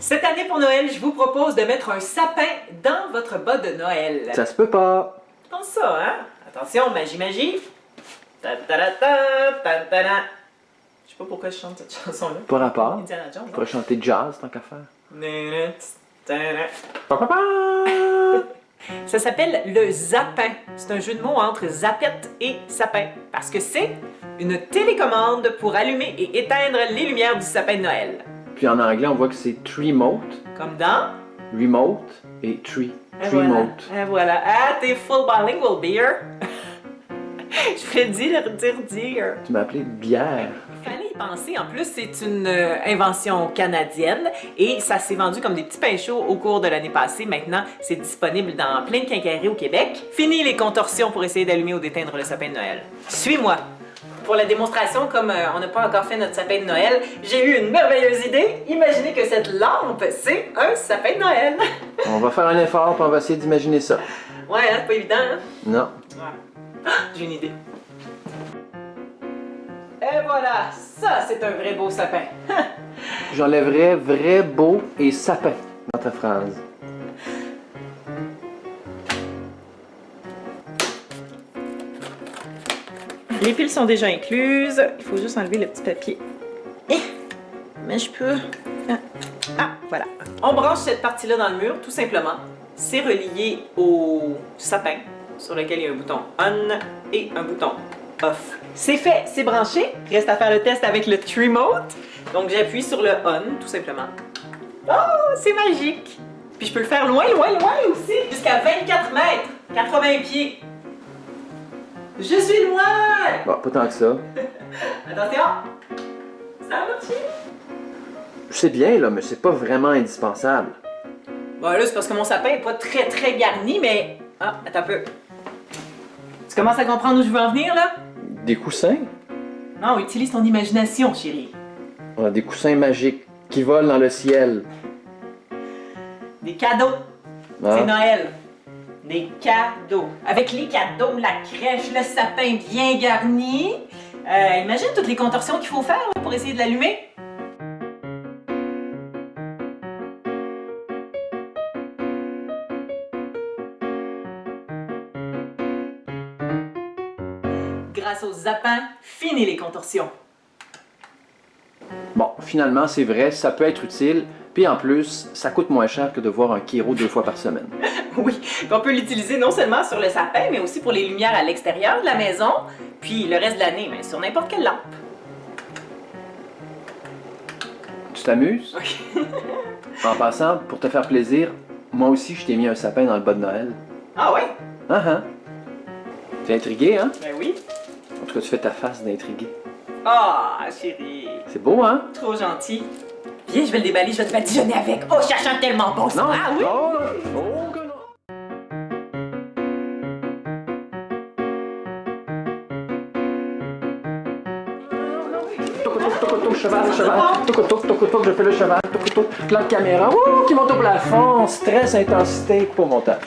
Cette année pour Noël, je vous propose de mettre un sapin dans votre bas de Noël. Ça se peut pas. Pense ça, hein? Attention, magie, magie. Ta-ta-ra-ta, ta-ta-ra. Je sais pas pourquoi je chante cette chanson-là. Pas rapport. Indiana Jones. Je pourrais chanter jazz tant qu'à faire. Pa-pa-pa! Ça s'appelle le zappin. C'est un jeu de mots entre zapette et sapin. Parce que c'est une télécommande pour allumer et éteindre les lumières du sapin de Noël. Puis en anglais, on voit que c'est Treemote, Comme dans... Remote et Tree. Et Treemote. voilà. Et voilà. Ah, t'es full bilingual, beer. Je voulais dire. Tu m'as appelé bière. Il fallait y penser. En plus, c'est une invention canadienne et ça s'est vendu comme des petits pains chauds au cours de l'année passée. Maintenant, c'est disponible dans plein de quincailleries au Québec. Fini les contorsions pour essayer d'allumer ou d'éteindre le sapin de Noël. Suis-moi. Pour la démonstration, comme on n'a pas encore fait notre sapin de Noël, j'ai eu une merveilleuse idée. Imaginez que cette lampe, c'est un sapin de Noël. On va faire un effort puis on va essayer d'imaginer ça. Ouais, hein, c'est pas évident, hein? Non. Ouais. J'ai une idée. Et voilà, ça c'est un vrai beau sapin. J'enlèverais vrai, beau et sapin dans ta phrase. Les piles sont déjà incluses. Il faut juste enlever le petit papier. Mais je peux... Ah, voilà. On branche cette partie-là dans le mur, tout simplement. C'est relié au sapin, sur lequel il y a un bouton on et un bouton off. C'est fait, c'est branché. Reste à faire le test avec le Treemote. Donc j'appuie sur le on, tout simplement. Oh, c'est magique! Puis je peux le faire loin aussi. Jusqu'à 24 mètres, 80 pieds. Je suis loin! Bon, pas tant que ça. Attention! Ça a marché! C'est bien, là, mais c'est pas vraiment indispensable. Bon, là, c'est parce que mon sapin est pas très garni, mais... Ah, attends un peu. Tu commences à comprendre où je veux en venir, là? Des coussins? Non, utilise ton imagination, chérie. On a des coussins magiques qui volent dans le ciel. Des cadeaux. Ah. C'est Noël. Des cadeaux. Avec les cadeaux, la crèche, le sapin bien garni. Imagine toutes les contorsions qu'il faut faire là, pour essayer de l'allumer. Grâce au zappin, fini les contorsions. Bon, finalement, c'est vrai, ça peut être utile. Puis en plus, ça coûte moins cher que de voir un Kiro 2 fois par semaine. Oui, puis on peut l'utiliser non seulement sur le sapin, mais aussi pour les lumières à l'extérieur de la maison, puis le reste de l'année, mais sur n'importe quelle lampe. Tu t'amuses? Oui. En passant, pour te faire plaisir, moi aussi, je t'ai mis un sapin dans le bas de Noël. Ah ouais? Ah ah! T'es intrigué, hein? Ben oui. En tout cas, tu fais ta face d'intrigué. Ah, chérie. C'est beau, hein? Trop gentil. Viens, je vais le déballer, je vais te badigeonner avec. Oh, ça sent tellement bon, ça. Non! Ah oui? Oh, oh que non! Toc, cheval, toc, je fais le cheval, toc, plan de caméra, qui monte au plafond, stress, intensité, pour montage.